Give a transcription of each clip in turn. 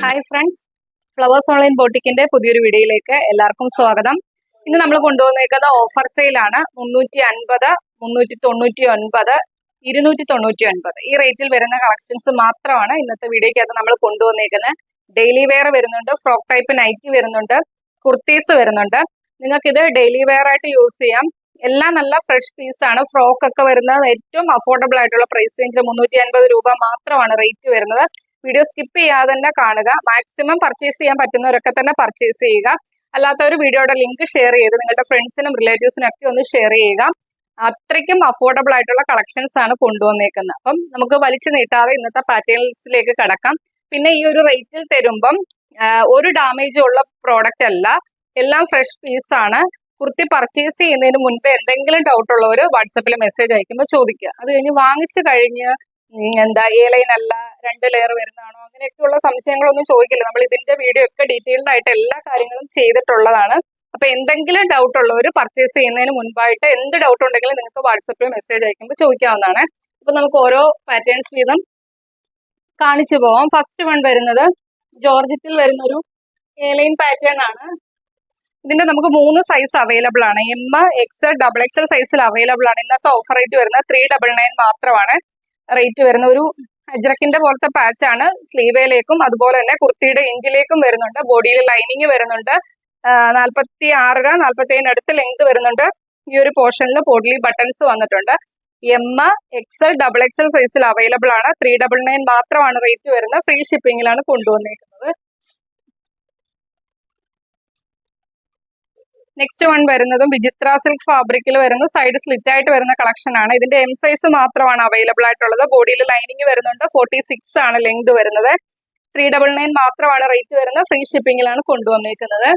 Hi friends, flowers online ബോട്ടിക്കിന്റെ പുതിയൊരു വീഡിയോയിലേക്ക് എല്ലാവർക്കും സ്വാഗതം. ഇന്ന് നമ്മൾ കൊണ്ടുവന്നേക്കുന്ന ഓഫർ സെയിലാണ് 350, 399, 299 ഈ റേറ്റിൽ വരുന്ന കളക്ഷൻസ് മാത്രമാണ് ഇന്നത്തെ വീഡിയോയ്ക്കകത്ത് നമ്മൾ കൊണ്ടുവന്നേക്കുന്നത്. ഡെയിലി വെയർ വരുന്നുണ്ട്, ഫ്രോക്ക് ടൈപ്പ് നൈറ്റി വരുന്നുണ്ട്, കുർത്തീസ് വരുന്നുണ്ട്. നിങ്ങൾക്ക് ഇത് ഡെയിലി വെയർ ആയിട്ട് യൂസ് ചെയ്യാം. എല്ലാം നല്ല ഫ്രഷ് പീസാണ്. ഫ്രോക്ക് ഒക്കെ വരുന്നത് ഏറ്റവും അഫോർഡബിൾ ആയിട്ടുള്ള പ്രൈസ് റേഞ്ചിൽ 350 രൂപ മാത്രമാണ് റേറ്റ് വരുന്നത്. വീഡിയോ സ്കിപ്പ് ചെയ്യാതെ തന്നെ കാണുക. മാക്സിമം പർച്ചേസ് ചെയ്യാൻ പറ്റുന്നവരൊക്കെ തന്നെ പർച്ചേസ് ചെയ്യുക. അല്ലാത്തവർ വീഡിയോയുടെ ലിങ്ക് ഷെയർ ചെയ്ത് നിങ്ങളുടെ ഫ്രണ്ട്സിനും റിലേറ്റീവ്സിനും ഒക്കെ ഒന്ന് ഷെയർ ചെയ്യുക. അത്രയ്ക്കും അഫോർഡബിൾ ആയിട്ടുള്ള കളക്ഷൻസ് ആണ് കൊണ്ടുവന്നേക്കുന്നത്. അപ്പം നമുക്ക് വലിച്ചു നീട്ടാതെ ഇന്നത്തെ പാറ്റേൺസിലേക്ക് കടക്കാം. പിന്നെ ഈ ഒരു റേറ്റിൽ തരുമ്പം ഒരു ഡാമേജും ഉള്ള പ്രോഡക്റ്റ് അല്ല, എല്ലാം ഫ്രഷ് പീസാണ്. കുർത്തി പർച്ചേസ് ചെയ്യുന്നതിന് മുൻപ് എന്തെങ്കിലും ഡൗട്ട് ഉള്ളവർ വാട്സപ്പിൽ മെസ്സേജ് അയക്കുമ്പോൾ ചോദിക്കുക. അത് കഴിഞ്ഞ് വാങ്ങിച്ചു കഴിഞ്ഞ് A-line അല്ല 2 ലെയർ വരുന്നതാണോ അങ്ങനെയൊക്കെയുള്ള സംശയങ്ങളൊന്നും ചോദിക്കില്ല. നമ്മൾ ഇതിന്റെ വീഡിയോ ഒക്കെ ഡീറ്റെയിൽഡ് ആയിട്ട് എല്ലാ കാര്യങ്ങളും ചെയ്തിട്ടുള്ളതാണ്. അപ്പൊ എന്തെങ്കിലും ഡൗട്ട് ഉള്ളവർ പർച്ചേസ് ചെയ്യുന്നതിന് മുൻപായിട്ട് എന്ത് ഡൗട്ട് ഉണ്ടെങ്കിലും നിങ്ങൾക്ക് വാട്സപ്പിൽ മെസ്സേജ് അയക്കുമ്പോൾ ചോദിക്കാവുന്നതാണ്. അപ്പൊ നമുക്ക് ഓരോ പാറ്റേൺസ് വീതം കാണിച്ചു പോവാം. ഫസ്റ്റ് വൺ വരുന്നത് ജോർജറ്റിൽ വരുന്നൊരു A-line പാറ്റേൺ ആണ്. ഇതിന്റെ നമുക്ക് 3 സൈസ് അവൈലബിൾ ആണ്. M, XL, XXL സൈസിൽ അവൈലബിൾ ആണ്. ഇന്നത്തെ ഓഫർ റേറ്റ് വരുന്നത് 399 മാത്രമാണ് റേറ്റ് വരുന്ന ഒരു അജ്രക്കിന്റെ പോലത്തെ പാച്ചാണ്. സ്ലീവേലേക്കും അതുപോലെ തന്നെ കുർത്തിയുടെ എൻഡിലേക്കും വരുന്നുണ്ട്. ബോഡിയിൽ ലൈനിങ് വരുന്നുണ്ട്. 46, 47 അടുത്ത് ലെങ്ത് വരുന്നുണ്ട്. ഈ ഒരു പോർഷനിൽ പോഡ്ലി ബട്ടൺസ് വന്നിട്ടുണ്ട്. M, XL, XXL സൈസിൽ അവൈലബിൾ ആണ്. 399 മാത്രമാണ് റേറ്റ് വരുന്നത്. ഫ്രീ ഷിപ്പിംഗിലാണ് കൊണ്ടുവന്നേക്കുന്നത്. നെക്സ്റ്റ് വൺ വരുന്നതും വിചിത്ര സിൽക്ക് ഫാബ്രിക്കിൽ വരുന്ന സൈഡ് സ്ലിറ്റ് ആയിട്ട് വരുന്ന കളക്ഷൻ ആണ്. ഇതിന്റെ M സൈസ് മാത്രമാണ് അവൈലബിൾ ആയിട്ടുള്ളത്. ബോഡിയിൽ ലൈനിങ് വരുന്നുണ്ട്. 46 ആണ് ലെങ്ത് വരുന്നത്. 399 മാത്രമാണ് റേറ്റ് വരുന്നത്. ഫ്രീ ഷിപ്പിംഗിലാണ് കൊണ്ടുവന്നിരിക്കുന്നത്.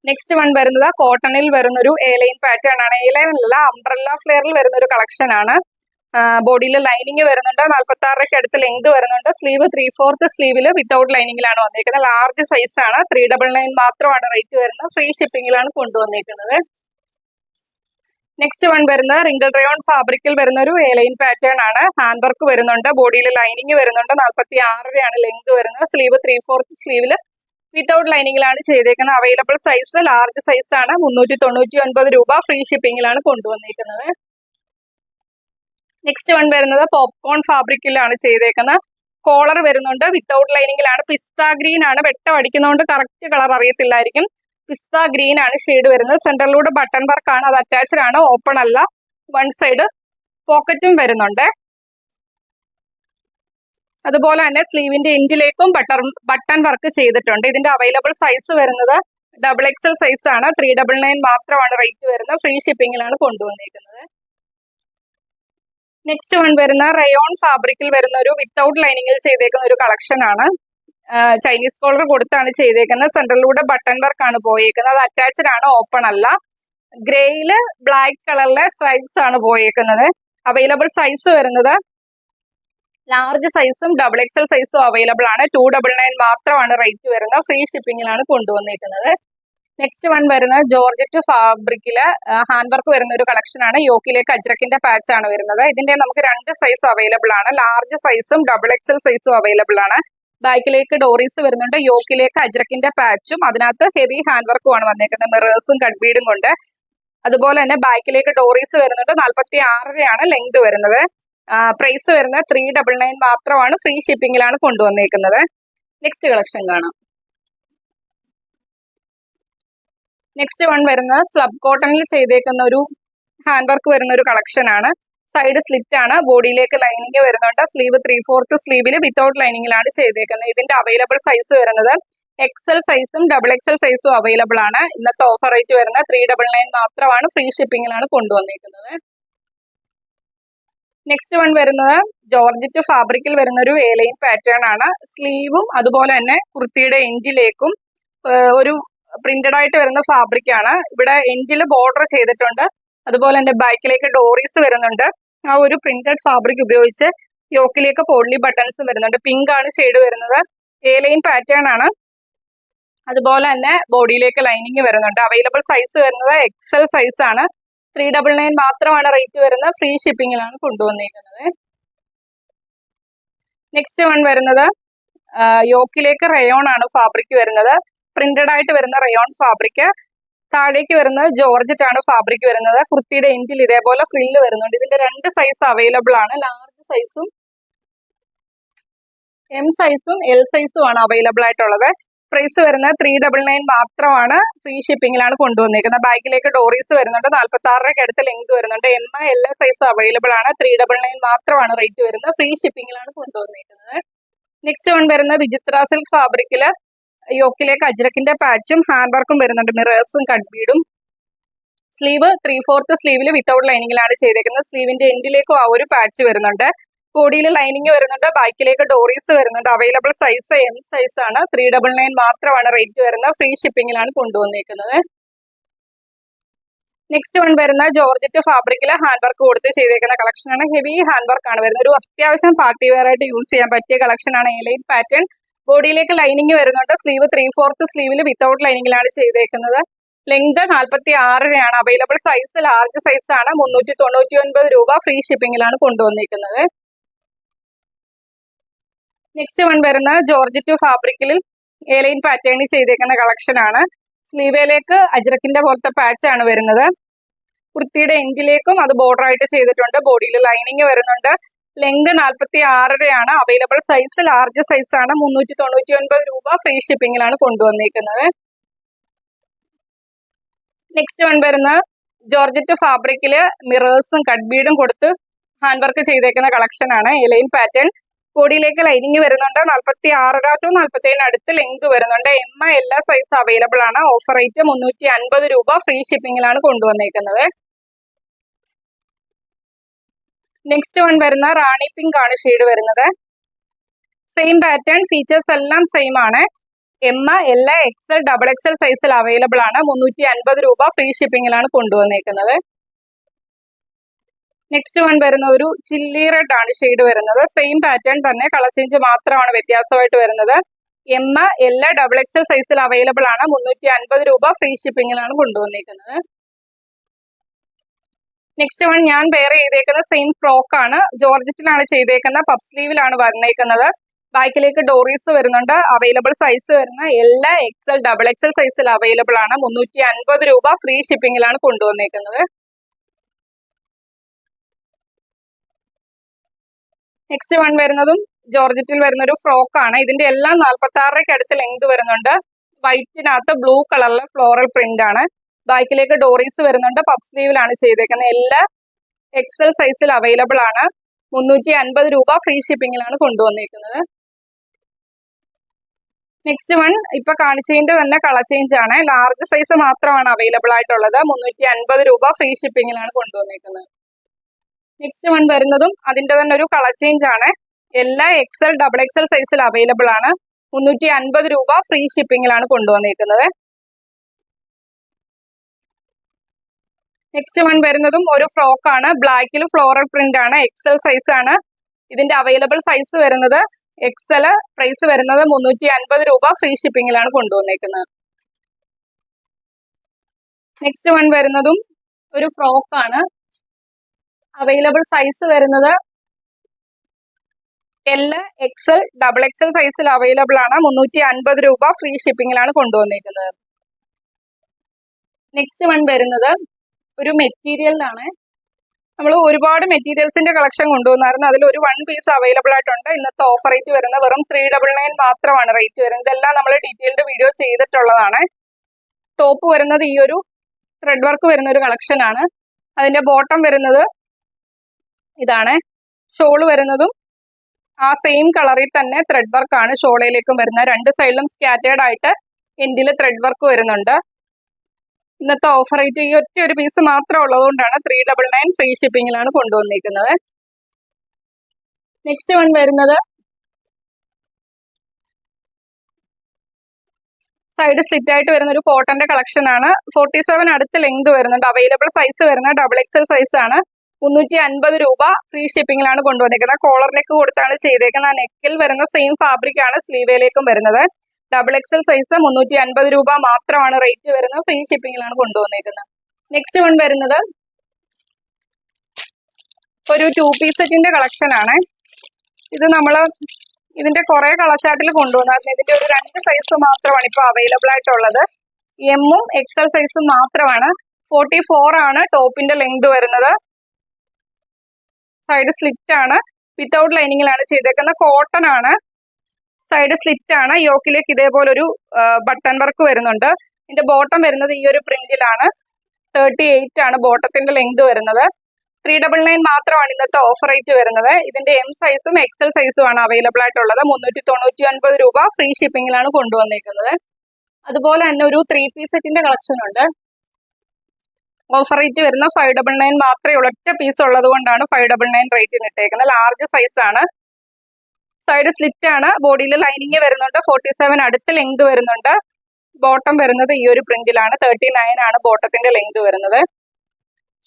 നെക്സ്റ്റ് വൺ വരുന്നത് കോട്ടണിൽ വരുന്നൊരു A-line പാറ്റേൺ ആണ്. A-line അല്ല, അംബ്രല്ല ഫ്ലെയറിൽ വരുന്ന ഒരു കളക്ഷൻ ആണ്. ബോഡിയിൽ ലൈനിങ് വരുന്നുണ്ട്. 46 അടുത്ത് ലെങ്ത് വരുന്നുണ്ട്. സ്ലീവ് 3/4 സ്ലീവിൽ വിത്തൗട്ട് ലൈനിങ്ങിലാണ് വന്നിരിക്കുന്നത്. ലാർജ് സൈസ് ആണ്. 399 മാത്രമാണ് റേറ്റ് വരുന്നത്. ഫ്രീ ഷിപ്പിംഗിലാണ് കൊണ്ടുവന്നിരിക്കുന്നത്. നെക്സ്റ്റ് വൺ വരുന്നത് റിങ്കിൾ റയോൺ ഫാബ്രിക്കിൽ വരുന്ന ഒരു A-line പാറ്റേൺ ആണ്. ഹാൻഡ് വർക്ക് വരുന്നുണ്ട്. ബോഡിയിൽ ലൈനിങ് വരുന്നുണ്ട്. 46 ആണ് ലെങ്ത് വരുന്നത്. സ്ലീവ് 3/4 സ്ലീവിൽ വിത്തൗട്ട് ലൈനിങ്ങിലാണ് ചെയ്തേക്കുന്നത്. അവൈലബിൾ സൈസ് ലാർജ് സൈസ് ആണ്. 399 രൂപ. ഫ്രീ ഷിപ്പിംഗിലാണ് കൊണ്ടുവന്നിരിക്കുന്നത്. നെക്സ്റ്റ് വൺ വരുന്നത് പോപ്കോൺ ഫാബ്രിക്കിലാണ് ചെയ്തേക്കുന്നത്. കോളർ വരുന്നുണ്ട്. വിത്തൗട്ട് ലൈനിങ്ങിലാണ്. പിസ്ത ഗ്രീൻ ആണ്. വെട്ടം അടിക്കുന്നതുകൊണ്ട് കറക്റ്റ് കളർ അറിയത്തില്ലായിരിക്കും. പിസ്ത ഗ്രീൻ ആണ് ഷെയ്ഡ് വരുന്നത്. സെന്ററിലൂടെ ബട്ടൺ വർക്ക് ആണ്. അത് അറ്റാച്ച്ഡ് ആണ്, ഓപ്പൺ അല്ല. വൺ സൈഡ് പോക്കറ്റും വരുന്നുണ്ട്. അതുപോലെ തന്നെ സ്ലീവിന്റെ എൻഡിലേക്കും ബട്ടൺ വർക്ക് ചെയ്തിട്ടുണ്ട്. ഇതിന്റെ അവൈലബിൾ സൈസ് വരുന്നത് XXL സൈസ് ആണ്. 399 മാത്രമാണ് റേറ്റ് വരുന്നത്. ഫ്രീ ഷിപ്പിംഗിലാണ് കൊണ്ടുവന്നിരിക്കുന്നത്. നെക്സ്റ്റ് വൺ വരുന്ന റയോൺ ഫാബ്രിക്കിൽ വരുന്ന ഒരു വിത്തൗട്ട് ലൈനിങ്ങിൽ ചെയ്തേക്കുന്ന ഒരു കളക്ഷൻ ആണ്. ചൈനീസ് കോളർ കൊടുത്താണ് ചെയ്തേക്കുന്നത്. സെന്ററിലൂടെ ബട്ടൺ വർക്ക് ആണ് പോയേക്കുന്നത്. അത് അറ്റാച്ച്ഡ് ആണ്, ഓപ്പൺ അല്ല. ഗ്രേയില് ബ്ലാക്ക് കളറിലെ സ്ട്രൈപ്സ് ആണ് പോയേക്കുന്നത്. അവൈലബിൾ സൈസ് വരുന്നത് ലാർജ് സൈസും XXL സൈസും അവൈലബിൾ ആണ്. 299 മാത്രമാണ് റേറ്റ് വരുന്നത്. ഫ്രീ ഷിപ്പിംഗിലാണ് കൊണ്ടുവന്നിരിക്കുന്നത്. നെക്സ്റ്റ് വൺ വരുന്നത് ജോർജറ്റ് ഫാബ്രിക്കില് ഹാൻഡ് വർക്ക് വരുന്ന ഒരു കളക്ഷൻ ആണ്. യോക്കിലേക്ക് അജ്രക്കിന്റെ പാച്ച് ആണ് വരുന്നത്. ഇതിന്റെ നമുക്ക് 2 സൈസ് അവൈലബിൾ ആണ്. ലാർജ് സൈസും XXL സൈസും അവൈലബിൾ ആണ്. ബാക്കിലേക്ക് ഡോറീസ് വരുന്നുണ്ട്. യോക്കിലേക്ക് അജ്രക്കിന്റെ പാച്ചും അതിനകത്ത് ഹെവി ഹാൻഡ് വർക്കും ആണ് വന്നേക്കുന്നത്. മിറേഴ്സും കട്ട് ബീഡും കൊണ്ട്. അതുപോലെ തന്നെ ബാക്കിലേക്ക് ഡോറീസ് വരുന്നുണ്ട്. 46 ആണ് ലെങ്ത് വരുന്നത്. പ്രൈസ് വരുന്നത് 399 മാത്രമാണ്. ഫ്രീ ഷിപ്പിംഗിലാണ് കൊണ്ടുവന്നേക്കുന്നത്. നെക്സ്റ്റ് കളക്ഷൻ കാണാം. നെക്സ്റ്റ് വൺ വരുന്നത് സ്ലബ് കോട്ടണിൽ ചെയ്തേക്കുന്ന ഒരു ഹാൻഡ് വർക്ക് വരുന്ന ഒരു കളക്ഷൻ ആണ്. സൈഡ് സ്ലിറ്റ് ആണ്. ബോഡിയിലേക്ക് ലൈനിങ് വരുന്നുണ്ട്. സ്ലീവ് 3/4 സ്ലീവിൽ വിത്തൗട്ട് ലൈനിങ്ങിലാണ് ചെയ്തേക്കുന്നത്. ഇതിന്റെ അവൈലബിൾ സൈസ് വരുന്നത് XL സൈസും XXL സൈസും അവൈലബിൾ ആണ്. ഇന്നത്തെ ഓഫർ റേറ്റ് വരുന്നത് 399 മാത്രമാണ്. ഫ്രീ ഷിപ്പിംഗിലാണ് കൊണ്ടുവന്നിരിക്കുന്നത്. നെക്സ്റ്റ് വൺ വരുന്നത് ജോർജറ്റ് ഫാബ്രിക്കിൽ വരുന്ന ഒരു A-line പാറ്റേൺ ആണ്. സ്ലീവും അതുപോലെ തന്നെ കുർത്തിയുടെ എൻഡിലേക്കും ഒരു പ്രിന്റഡ് ആയിട്ട് വരുന്ന ഫാബ്രിക് ആണ്. ഇവിടെ എൻഡിൽ ബോർഡർ ചെയ്തിട്ടുണ്ട്. അതുപോലെ തന്നെ ബാക്കിലേക്ക് ഡോറീസ് വരുന്നുണ്ട്. ആ ഒരു പ്രിന്റഡ് ഫാബ്രിക് ഉപയോഗിച്ച് യോക്കിലേക്ക് പോഡ്ലി ബട്ടൺസ് വരുന്നുണ്ട്. പിങ്ക് ആണ് ഷെയ്ഡ് വരുന്നത്. A-line പാറ്റേൺ ആണ്. അതുപോലെ തന്നെ ബോഡിയിലേക്ക് ലൈനിങ് വരുന്നുണ്ട്. അവൈലബിൾ സൈസ് വരുന്നത് XL സൈസ് ആണ്. 399 മാത്രമാണ് റേറ്റ് വരുന്നത്. ഫ്രീ ഷിപ്പിംഗിലാണ് കൊണ്ടുവന്നിരിക്കുന്നത്. നെക്സ്റ്റ് വൺ വരുന്നത് യോക്കിലേക്ക് റയോൺ ആണ് ഫാബ്രിക് വരുന്നത്. പ്രിന്റഡ് ആയിട്ട് വരുന്ന റയോൺ ഫാബ്രിക്. താഴേക്ക് വരുന്നത് ജോർജറ്റ് ആണ് ഫാബ്രിക് വരുന്നത്. കുർത്തിയുടെ എൻഡിൽ ഇതേപോലെ ഫ്രില്ല് വരുന്നുണ്ട്. ഇതിന്റെ 2 സൈസ് അവൈലബിൾ ആണ്. ലാർജ് സൈസും എം സൈസും എൽ സൈസും ആണ് അവൈലബിൾ ആയിട്ടുള്ളത്. പ്രൈസ് വരുന്നത് 399 മാത്രമാണ്. ഫ്രീ ഷിപ്പിംഗിലാണ് കൊണ്ടുവന്നിരിക്കുന്നത്. ബാക്കിലേക്ക് ഡോറീസ് വരുന്നുണ്ട്. 46 അടുത്ത് ലെങ്ത് വരുന്നുണ്ട്. എം എൽ സൈസ് അവൈലബിൾ ആണ്. 399 മാത്രമാണ് റേറ്റ് വരുന്നത്. ഫ്രീ ഷിപ്പിംഗിലാണ് കൊണ്ടുവന്നിരിക്കുന്നത്. നെക്സ്റ്റ് വൺ വരുന്നത് വിചിത്ര സിൽക്ക് ഫാബ്രിക്കില് യോക്കിലേക്ക് അജ്രക്കിന്റെ പാച്ചും ഹാൻഡ് വർക്കും വരുന്നുണ്ട്. മിറേഴ്സും കട്ട് ബീഡും. സ്ലീവ് 3/4 സ്ലീവിൽ വിത്തൗട്ട് ലൈനിങ്ങിലാണ് ചെയ്തേക്കുന്നത്. സ്ലീവിന്റെ എൻഡിലേക്കും ആ ഒരു പാച്ച് വരുന്നുണ്ട്. ബോഡിയിൽ ലൈനിങ് വരുന്നുണ്ട്. ബാക്കിലേക്ക് ഡോറീസ് വരുന്നുണ്ട്. അവൈലബിൾ സൈസ് എം സൈസ് ആണ്. 399 മാത്രമാണ് റേറ്റ് വരുന്നത്. ഫ്രീ ഷിപ്പിംഗിലാണ് കൊണ്ടുവന്നിരിക്കുന്നത്. നെക്സ്റ്റ് വൺ വരുന്ന ജോർജറ്റ് ഫാബ്രിക്കിൽ ഹാൻഡ് വർക്ക് കൊടുത്ത് ചെയ്തേക്കുന്ന കളക്ഷൻ ആണ്. ഹെവി ഹാൻഡ് വർക്ക് ആണ് വരുന്നത്. ഒരു അത്യാവശ്യം പാർട്ടി വെയർ ആയിട്ട് യൂസ് ചെയ്യാൻ പറ്റിയ കളക്ഷൻ ആണ്. A line pattern. ബോഡിയിലേക്ക് ലൈനിങ് വരുന്നുണ്ട്. സ്ലീവ് 3/4 സ്ലീവിൽ വിത്തൗട്ട് ലൈനിങ്ങിലാണ് ചെയ്തേക്കുന്നത്. Length 46 available size large size ആണ്. 399 രൂപ. ഫ്രീ ഷിപ്പിംഗിലാണ് കൊണ്ടുവന്നിരിക്കുന്നത്. നെക്സ്റ്റ് വൺ വരുന്ന ജോർജറ്റ് ഫാബ്രിക്കിൽ എലൈൻ പാറ്റേണിൽ ചെയ്തേക്കുന്ന കളക്ഷൻ ആണ്. സ്ലീവിലേക്ക് അജ്രക്കിന്റെ പോലത്തെ പാച്ച് ആണ് വരുന്നത്. കുർത്തിയുടെ എൻഡിലേക്കും അത് ബോർഡർ ആയിട്ട് ചെയ്തിട്ടുണ്ട്. ബോഡിയിൽ ലൈനിങ് വരുന്നുണ്ട്. Length 46 available size large size ആണ്. 399 രൂപ. ഫ്രീ ഷിപ്പിംഗിലാണ് കൊണ്ടുവന്നിരിക്കുന്നത്. നെക്സ്റ്റ് വൺ വരുന്ന ജോർജറ്റ് ഫാബ്രിക്കില് മിറേഴ്സും കട്ട് ബീഡും കൊടുത്ത് ഹാൻഡ് വർക്ക് ചെയ്തേക്കുന്ന കളക്ഷൻ ആണ്. A line pattern. ബോഡിയിലേക്ക് ലൈനിങ് വരുന്നുണ്ട്. 46 to 47 അടുത്ത് ലെങ്ത് വരുന്നുണ്ട്. എം എല്ലാ സൈസ് അവൈലബിൾ ആണ്. ഓഫർ റേറ്റ് 350 രൂപ. ഫ്രീ ഷിപ്പിംഗിലാണ് കൊണ്ടുവന്നേക്കുന്നത്. നെക്സ്റ്റ് വൺ വരുന്ന റാണി പിങ്ക് ആണ് ഷെയ്ഡ് വരുന്നത്. Same pattern. ഫീച്ചേഴ്സ് എല്ലാം സെയിം ആണ്. M L XL double XL സൈസിൽ അവൈലബിൾ ആണ്. 350 രൂപ. ഫ്രീ ഷിപ്പിംഗിലാണ് കൊണ്ടുവന്നേക്കുന്നത്. നെക്സ്റ്റ് വൺ വരുന്ന ഒരു ചില്ലി റെഡ് ആണ് ഷെയ്ഡ് വരുന്നത്. സെയിം പാറ്റേൺ തന്നെ, കളർ ചേഞ്ച് മാത്രമാണ് വ്യത്യാസമായിട്ട് വരുന്നത്. എം എൽ ഡബിൾ എക്സൽ സൈസിൽ അവൈലബിൾ ആണ്. 350 രൂപ. ഫ്രീ ഷിപ്പിംഗിലാണ് കൊണ്ടുവന്നിരിക്കുന്നത്. നെക്സ്റ്റ് വൺ ഞാൻ വെയർ ചെയ്തേക്കുന്ന സെയിം ഫ്രോക്ക് ആണ്. ജോർജറ്റിലാണ് ചെയ്തേക്കുന്ന. പഫ് സ്ലീവിലാണ് വന്നേക്കുന്നത്. ബാക്കിലേക്ക് ഡോറീസ് വരുന്നുണ്ട്. അവൈലബിൾ സൈസ് വരുന്ന എല്ലാ എക്സൽ ഡബിൾ എക്സൽ സൈസിൽ അവൈലബിൾ ആണ്. 350 രൂപ. ഫ്രീ ഷിപ്പിംഗിലാണ് കൊണ്ടുവന്നേക്കുന്നത്. നെക്സ്റ്റ് വൺ വരുന്നതും ജോർജറ്റിൽ വരുന്ന ഒരു ഫ്രോക്ക് ആണ്. ഇതിന്റെ എല്ലാം 46 അടുത്ത് ലെങ്ത് വരുന്നുണ്ട്. വൈറ്റിനകത്ത് ബ്ലൂ കളറിലെ ഫ്ലോറൽ പ്രിന്റ് ആണ്. ബാക്കിലേക്ക് ഡോറീസ് വരുന്നുണ്ട്. പഫ് സ്ലീവിലാണ് ചെയ്തേക്കുന്നത്. എല്ലാ എക്സൽ സൈസിൽ അവൈലബിൾ ആണ്. 350 രൂപ. ഫ്രീ ഷിപ്പിംഗിലാണ് കൊണ്ടുവന്നിരിക്കുന്നത്. നെക്സ്റ്റ് വൺ ഇപ്പൊ കാണിച്ചതിന്റെ തന്നെ കളർ ചേഞ്ച് ആണ്. ലാർജ് സൈസ് മാത്രമാണ് അവൈലബിൾ ആയിട്ടുള്ളത്. 350 രൂപ. ഫ്രീ ഷിപ്പിംഗിലാണ് കൊണ്ടുവന്നിരിക്കുന്നത്. നെക്സ്റ്റ് വൺ വരുന്നതും അതിന്റെ തന്നെ ഒരു കളർ ചേഞ്ച് ആണ്. എല്ലാ എക്സൽ ഡബിൾ എക്സൽ സൈസിൽ അവൈലബിൾ ആണ്. 350 രൂപ. ഫ്രീ ഷിപ്പിംഗിലാണ് കൊണ്ടുവന്നിരിക്കുന്നത്. നെക്സ്റ്റ് വൺ വരുന്നതും ഒരു ഫ്രോക്ക് ആണ്. ബ്ലാക്കിൽ ഫ്ലോറൽ പ്രിന്റ് ആണ്. എക്സൽ സൈസ് ആണ്. ഇതിന്റെ അവൈലബിൾ സൈസ് വരുന്നത് എക്സൽ. പ്രൈസ് വരുന്നത് 350 രൂപ. ഫ്രീ ഷിപ്പിംഗിലാണ് കൊണ്ടുവന്നിരിക്കുന്നത്. നെക്സ്റ്റ് വൺ വരുന്നതും ഒരു ഫ്രോക്ക് ആണ്. അവൈലബിൾ സൈസ് വരുന്നത് എൽ എക്സൽ ഡബിൾ എക്സൽ സൈസിൽ അവൈലബിൾ ആണ്. 350 രൂപ. ഫ്രീ ഷിപ്പിംഗിലാണ് കൊണ്ടുവന്നിരിക്കുന്നത്. നെക്സ്റ്റ് വൺ വരുന്നത് ഒരു മെറ്റീരിയലിലാണ്. നമ്മൾ ഒരുപാട് മെറ്റീരിയൽസിന്റെ കളക്ഷൻ കൊണ്ടുവന്നായിരുന്നു. അതിൽ ഒരു 1 പീസ് അവൈലബിൾ ആയിട്ടുണ്ട്. ഇന്നത്തെ ഓഫർ റേറ്റ് വരുന്നത് വെറും 399 മാത്രമാണ് റേറ്റ് വരുന്നത്. ഇതെല്ലാം നമ്മൾ ഡീറ്റെയിൽഡ് വീഡിയോ ചെയ്തിട്ടുള്ളതാണ്. ടോപ്പ് വരുന്നത് ഈ ഒരു ത്രെഡ് വർക്ക് വരുന്ന ഒരു കളക്ഷൻ ആണ്. അതിന്റെ ബോട്ടം വരുന്നത് ഇതാണ്. ഷോള് വരുന്നതും ആ സെയിം കളറിൽ തന്നെ ത്രെഡ് വർക്ക് ആണ് ഷോളയിലേക്കും വരുന്നത്. 2 സൈഡിലും സ്കാറ്റേർഡ് ആയിട്ട് എൻഡിൽ ത്രെഡ് വർക്ക് വരുന്നുണ്ട്. ഇന്നത്തെ ഓഫർ റേറ്റ് ഈ ഒറ്റ ഒരു പീസ് മാത്രം ഉള്ളതുകൊണ്ടാണ് 399 ഫ്രീ ഷിപ്പിംഗിലാണ് കൊണ്ടുവന്നിരിക്കുന്നത്. നെക്സ്റ്റ് വൺ വരുന്നത് സൈഡ് സ്ലിറ്റ് ആയിട്ട് വരുന്ന ഒരു കോട്ടന്റെ കളക്ഷൻ ആണ്. 47 അടുത്ത് ലെങ്ത് വരുന്നുണ്ട്. അവൈലബിൾ സൈസ് വരുന്ന ഡബിൾ എക്സൽ സൈസ് ആണ്. 350 രൂപ. ഫ്രീ ഷിപ്പിംഗിലാണ് കൊണ്ടുവന്നിരിക്കുന്നത്. കോളർ നെക്ക് കൊടുത്താണ് ചെയ്തേക്കുന്നത്. ആ നെക്കിൽ വരുന്ന സെയിം ഫാബ്രിക് ആണ് സ്ലീവിലേക്കും വരുന്നത്. ഡബിൾ എക്സൽ സൈസ് 350 രൂപ മാത്രമാണ് റേറ്റ് വരുന്നത്. ഫ്രീ ഷിപ്പിംഗിലാണ് കൊണ്ടുവന്നിരിക്കുന്നത്. നെക്സ്റ്റ് വൺ വരുന്നത് ഒരു 2 പീസ് സെറ്റിന്റെ കളക്ഷൻ ആണ്. ഇത് നമ്മൾ ഇതിന്റെ കുറെ കളർ ചാർട്ടിൽ കൊണ്ടുവന്നായിരുന്നു. ഇതിന്റെ ഒരു 2 സൈസ് മാത്രമാണ് ഇപ്പൊ അവൈലബിൾ ആയിട്ടുള്ളത്. എമ്മും എക്സൽ സൈസും മാത്രമാണ്. 44 ആണ് ടോപ്പിന്റെ ലെങ്ത് വരുന്നത്. സൈഡ് സ്ലിറ്റ് ആണ്, വിത്തൗട്ട് ലൈനിങ്ങിലാണ് ചെയ്തേക്കുന്നത്. കോട്ടൺ ആണ്, സൈഡ് സ്ലിറ്റ് ആണ്. യോക്കിലേക്ക് ഇതേപോലെ ഒരു ബട്ടൺ വർക്ക് വരുന്നുണ്ട്. ഇതിന്റെ ബോട്ടം വരുന്നത് ഈ ഒരു പ്രിന്റിലാണ്. 38 ആണ് ബോട്ടത്തിന്റെ ലെങ്ത് വരുന്നത്. 399 മാത്രമാണ് ഇന്നത്തെ ഓഫർ റേറ്റ് വരുന്നത്. ഇതിന്റെ എം സൈസും എക്സൽ സൈസും ആണ് അവൈലബിൾ ആയിട്ടുള്ളത്. 399 രൂപ ഫ്രീ ഷിപ്പിംഗിലാണ് കൊണ്ടുവന്നേക്കുന്നത്. അതുപോലെ തന്നെ ഒരു 3 പീസ് സെറ്റിന്റെ കളക്ഷൻ ഉണ്ട്. ഓഫർ റേറ്റ് വരുന്ന 599 മാത്രമേ ഉള്ളൂ. ഒറ്റ പീസ് ഉള്ളത് കൊണ്ടാണ് 599 റേറ്റിന് ഇട്ടേക്കുന്നത്. ലാർജ് സൈസ് ആണ്. സൈഡ് സ്ലിറ്റ് ആണ്, ബോഡിയിൽ ലൈനിങ് വരുന്നുണ്ട്. 47 അടുത്ത ലെങ്ത് വരുന്നുണ്ട്. ബോട്ടം വരുന്നത് ഈ ഒരു പ്രിന്റിലാണ്. 39 ആണ് ബോട്ടത്തിന്റെ ലെങ്ത് വരുന്നത്.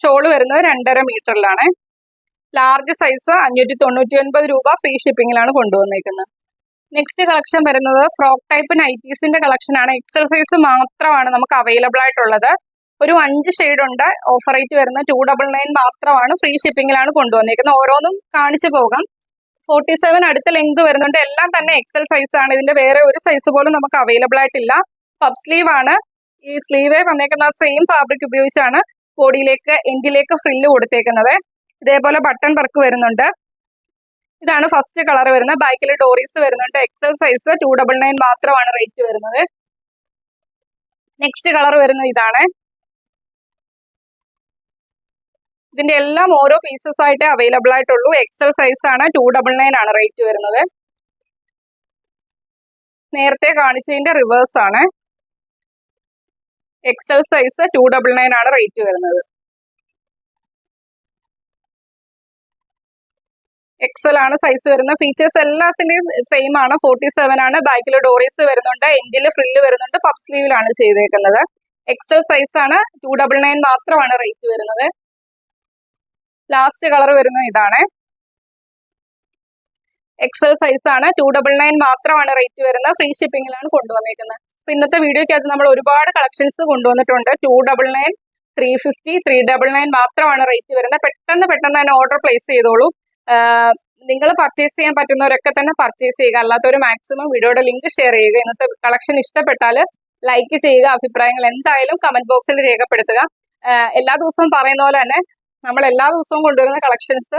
ഷോള് വരുന്നത് 2.5 മീറ്ററിലാണ്. ലാർജ് സൈസ് 599 രൂപ ഫ്രീ ഷിപ്പിംഗിലാണ് കൊണ്ടുവന്നേക്കുന്നത്. നെക്സ്റ്റ് കളക്ഷൻ വരുന്നത് ഫ്രോക്ക് ടൈപ്പ് നൈറ്റീസിന്റെ കളക്ഷൻ ആണ്. എക്സൽ സൈസ് മാത്രമാണ് നമുക്ക് അവൈലബിൾ ആയിട്ടുള്ളത്. ഒരു 5 ഷെയ്ഡ് ഉണ്ട്. ഓഫർ റേറ്റ് വരുന്നത് 299 മാത്രമാണ്. ഫ്രീ ഷിപ്പിംഗിലാണ് കൊണ്ടുവന്നേക്കുന്നത്. ഓരോന്നും കാണിച്ചു പോകാം. 47 അടുത്ത ലെങ്ത് വരുന്നുണ്ട്. എല്ലാം തന്നെ എക്സൽ സൈസ് ആണ്. ഇതിന്റെ വേറെ ഒരു സൈസ് പോലും നമുക്ക് അവൈലബിൾ ആയിട്ടില്ല. പഫ് സ്ലീവ് ആണ്. ഈ സ്ലീവ് വന്നേക്കുന്ന സെയിം ഫാബ്രിക് ഉപയോഗിച്ചാണ് ബോഡിയിലേക്ക് എൻഡിലേക്ക് ഫ്രില്ല് കൊടുത്തേക്കുന്നത്. ഇതേപോലെ ബട്ടൺ വർക്ക് വരുന്നുണ്ട്. ഇതാണ് ഫസ്റ്റ് കളർ വരുന്നത്. ബാക്കിൽ ഡോറീസ് വരുന്നുണ്ട്. എക്സൽ സൈസ് 299 മാത്രമാണ് റേറ്റ് വരുന്നത്. നെക്സ്റ്റ് കളർ വരുന്നത് ഇതാണ്. ഇതിന്റെ എല്ലാം ഓരോ പീസസ് ആയിട്ട് അവൈലബിൾ ആയിട്ടുള്ളൂ. എക്സൽ സൈസ് ആണ്. 299 ആണ് റേറ്റ് വരുന്നത്. നേരത്തെ കാണിച്ചതിന്റെ റിവേഴ്സ് ആണ്. എക്സൽ സൈസ് 299 ആണ് റേറ്റ് വരുന്നത്. എക്സൽ ആണ് സൈസ് വരുന്നത്. ഫീച്ചേഴ്സ് എല്ലാത്തിന്റെയും സെയിം ആണ്. 47 ആണ്. ബാക്കിൽ ഡോറീസ് വരുന്നുണ്ട്. എൻഡിൽ ഫ്രില്ല് വരുന്നുണ്ട്. പഫ് സ്ലീവിലാണ് ചെയ്തേക്കുന്നത്. എക്സൽ സൈസ് ആണ്. 299 മാത്രമാണ് റേറ്റ് വരുന്നത്. ലാസ്റ്റ് കളർ വരുന്നത് ഇതാണ്. എക്സൽ സൈസ് ആണ്. 299 മാത്രമാണ് റേറ്റ് വരുന്നത്. ഫ്രീ ഷിപ്പിംഗിലാണ് കൊണ്ടുവന്നേക്കുന്നത്. അപ്പൊ ഇന്നത്തെ വീഡിയോക്കകത്ത് നമ്മൾ ഒരുപാട് കളക്ഷൻസ് കൊണ്ടുവന്നിട്ടുണ്ട്. 299, 350, 399 മാത്രമാണ് റേറ്റ് വരുന്നത്. പെട്ടെന്ന് തന്നെ ഓർഡർ പ്ലേസ് ചെയ്തോളൂ. നിങ്ങൾ പർച്ചേസ് ചെയ്യാൻ പറ്റുന്നവരൊക്കെ തന്നെ പർച്ചേസ് ചെയ്യുക. അല്ലാത്തവർ മാക്സിമം വീഡിയോയുടെ ലിങ്ക് ഷെയർ ചെയ്യുക. ഇന്നത്തെ കളക്ഷൻ ഇഷ്ടപ്പെട്ടാൽ ലൈക്ക് ചെയ്യുക. അഭിപ്രായങ്ങൾ എന്തായാലും കമന്റ് ബോക്സിൽ രേഖപ്പെടുത്തുക. എല്ലാ ദിവസവും പറയുന്ന പോലെ തന്നെ നമ്മൾ എല്ലാ ദിവസവും കൊണ്ടുവരുന്ന കളക്ഷൻസ്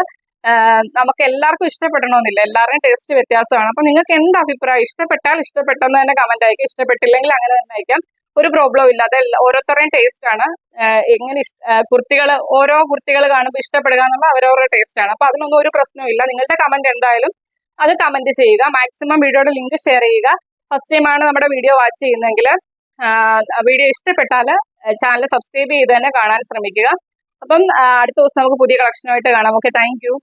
നമുക്ക് എല്ലാവർക്കും ഇഷ്ടപ്പെടണമെന്നില്ല. എല്ലാവരുടെയും ടേസ്റ്റ് വ്യത്യാസമാണ്. അപ്പൊ നിങ്ങൾക്ക് എന്ത് അഭിപ്രായം, ഇഷ്ടപ്പെട്ടാൽ ഇഷ്ടപ്പെട്ടെന്ന് തന്നെ കമന്റ് അയക്കുക. ഇഷ്ടപ്പെട്ടില്ലെങ്കിൽ അങ്ങനെ തന്നെ അയക്കാം. ഒരു പ്രോബ്ലം ഇല്ല. അത് ഓരോരുത്തരുടെയും ടേസ്റ്റ് ആണ്. എങ്ങനെ ഓരോ കുർത്തികൾ കാണുമ്പോൾ ഇഷ്ടപ്പെടുക എന്നുള്ള അവരവരുടെ ടേസ്റ്റ് ആണ്. അപ്പൊ അതിനൊന്നും ഒരു പ്രശ്നമില്ല. നിങ്ങളുടെ കമന്റ് എന്തായാലും അത് കമന്റ് ചെയ്യുക. മാക്സിമം വീഡിയോയുടെ ലിങ്ക് ഷെയർ ചെയ്യുക. ഫസ്റ്റ് ടൈം ആണ് നമ്മുടെ വീഡിയോ വാച്ച് ചെയ്യുന്നതെങ്കിൽ വീഡിയോ ഇഷ്ടപ്പെട്ടാൽ ചാനൽ സബ്സ്ക്രൈബ് ചെയ്ത് തന്നെ കാണാൻ ശ്രമിക്കുക. അപ്പം അടുത്ത ദിവസം നമുക്ക് പുതിയ കളക്ഷനുമായിട്ട് കാണാം. Okay, thank you.